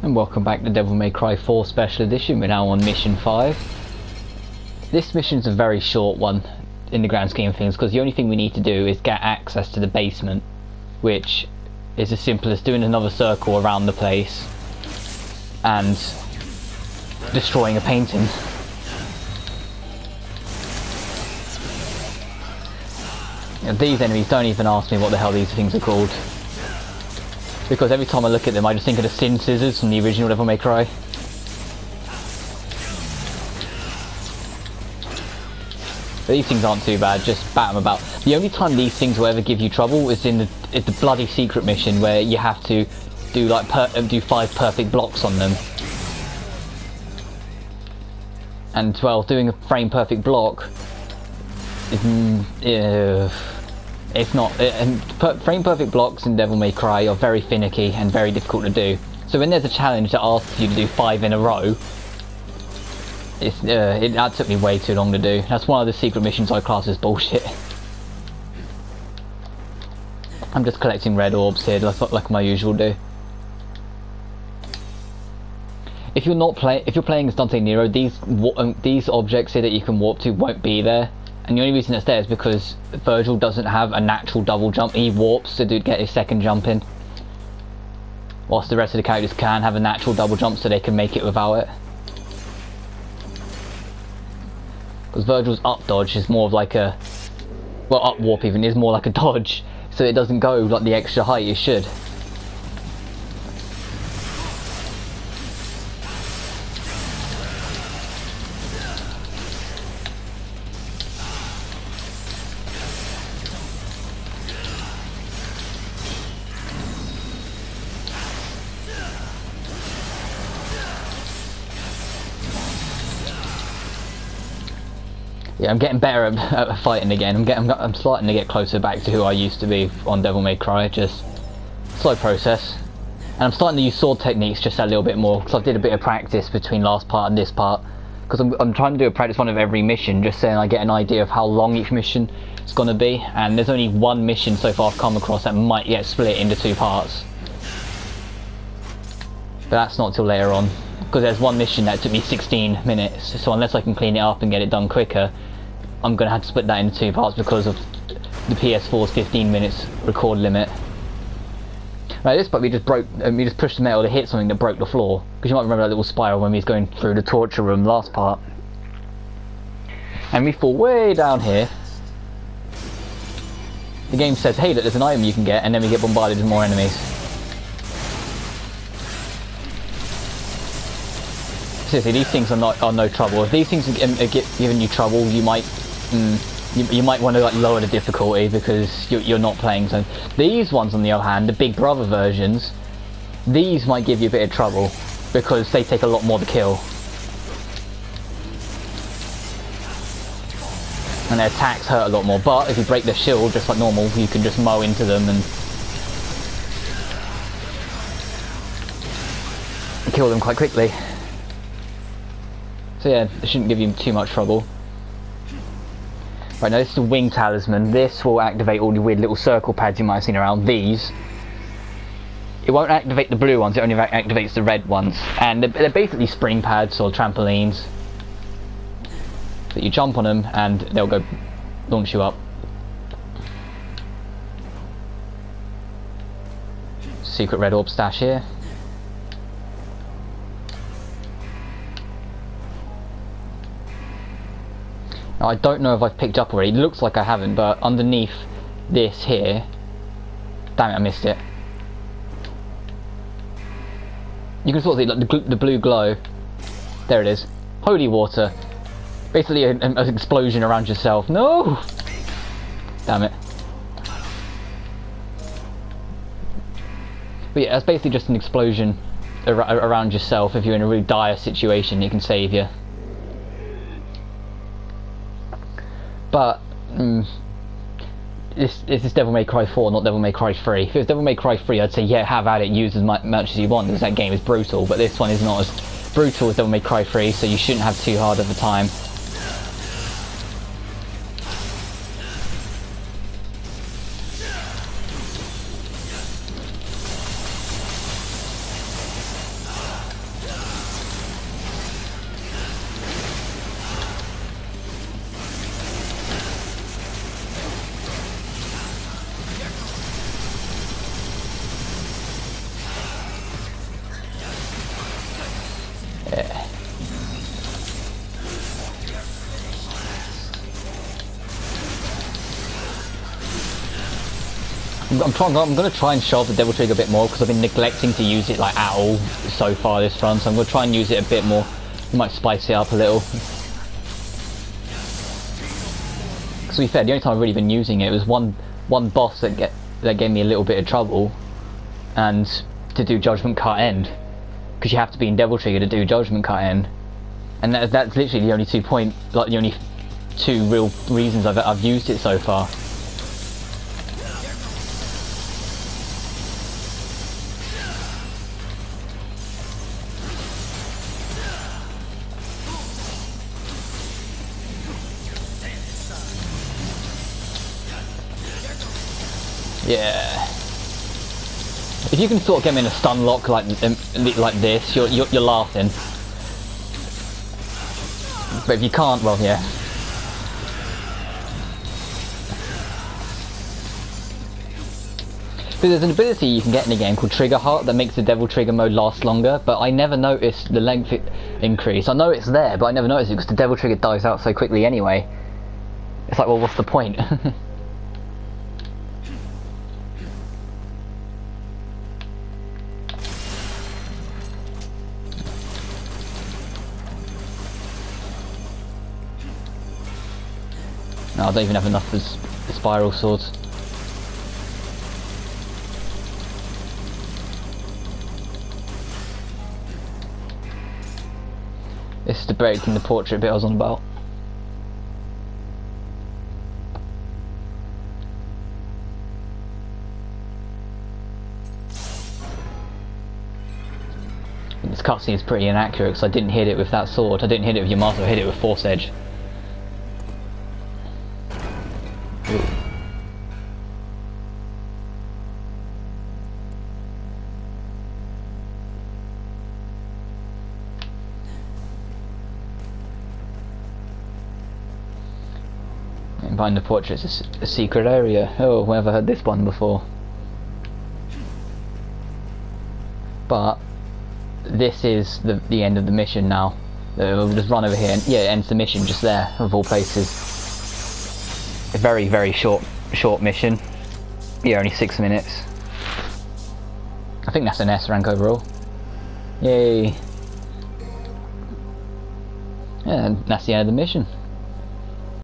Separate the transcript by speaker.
Speaker 1: And welcome back to Devil May Cry 4 Special Edition. We're now on Mission 5. This mission's a very short one in the grand scheme of things, because the only thing we need to do is get access to the basement, which is as simple as doing another circle around the place and destroying a painting. These enemies, don't even ask me what the hell these things are called, because every time I look at them I just think of the Sin Scissors from the original Devil May Cry. But these things aren't too bad, just bat them about. The only time these things will ever give you trouble is in the bloody secret mission where you have to do like do 5 perfect blocks on them. And well, doing a frame perfect block is it's not, frame perfect blocks in Devil May Cry are very finicky and very difficult to do. So when there's a challenge that asks you to do 5 in a row, that took me way too long to do. That's one of the secret missions I class as bullshit. I'm just collecting red orbs here, like my usual do. If you're playing as Dante Nero, these objects here that you can warp to won't be there. And the only reason it's there is because Virgil doesn't have a natural double jump. He warps to get his second jump in, whilst the rest of the characters can have a natural double jump so they can make it without it. Because Virgil's up dodge is more of like a, well, up warp even is more like a dodge, so it doesn't go like the extra height it should. Yeah, I'm getting better at fighting again. I'm starting to get closer back to who I used to be on Devil May Cry. Just slow process, and I'm starting to use sword techniques just a little bit more, because I did a bit of practice between last part and this part. Because I'm trying to do a practice one of every mission, just so I get an idea of how long each mission is going to be. And there's only one mission so far I've come across that might get split into 2 parts, but that's not till later on. Because there's one mission that took me 16 minutes, so unless I can clean it up and get it done quicker, I'm going to have to split that into 2 parts because of the PS4's 15 minutes record limit. Right, this part we just pushed the metal to hit something that broke the floor, because you might remember that little spiral when we was going through the torture room last part. And we fall way down here. The game says, hey look, there's an item you can get, and then we get bombarded with more enemies. Seriously, these things are no trouble. If these things are giving you trouble, you might want to like lower the difficulty, because you're not playing. So these ones, on the other hand, the Big Brother versions, these might give you a bit of trouble because they take a lot more to kill, and their attacks hurt a lot more. But if you break their shield just like normal, you can just mow into them and kill them quite quickly. So yeah, it shouldn't give you too much trouble. Right, now this is the wing talisman. This will activate all the weird little circle pads you might have seen around these. It won't activate the blue ones, it only activates the red ones. And they're basically spring pads or trampolines that you jump on them and they'll go launch you up. Secret red orb stash here. Now, I don't know if I've picked up already. It looks like I haven't, but underneath this here, damn it, I missed it. You can sort of see like, the blue glow. There it is. Holy water. Basically an explosion around yourself. No! Damn it. But yeah, that's basically just an explosion around yourself. If you're in a really dire situation, it can save you. But this is Devil May Cry 4, not Devil May Cry 3. If it was Devil May Cry 3, I'd say yeah, have at it, use as much as you want, because that game is brutal. But this one is not as brutal as Devil May Cry 3, so you shouldn't have too hard of a time. I'm gonna try and show off the Devil Trigger a bit more because I've been neglecting to use it like at all so far this run. So I'm gonna try and use it a bit more. I might spice it up a little. To be fair, the only time I've really been using it was one boss that gave me a little bit of trouble, and to do Judgment Cut End, because you have to be in Devil Trigger to do Judgment Cut End, and that's literally the only the only two real reasons I've used it so far. Yeah. If you can sort of get me in a stun lock like this, you're laughing. But if you can't, well, yeah. So there's an ability you can get in the game called Trigger Heart that makes the Devil Trigger mode last longer, but I never noticed the length increase. I know it's there, but I never noticed it because the Devil Trigger dies out so quickly anyway. It's like, well, what's the point? No, I don't even have enough for the spiral swords. This is the break in the portrait bit I was on about. This cutscene is pretty inaccurate because I didn't hit it with that sword. I didn't hit it with Yamato, I hit it with Force Edge. Ooh. And behind the portrait is a secret area. Oh, I've never heard this one before. But this is the end of the mission now. We'll just run over here and yeah, it ends the mission just there, of all places. A very, very short mission. Yeah, only 6 minutes. I think that's an S rank overall. Yay. Yeah, and that's the end of the mission.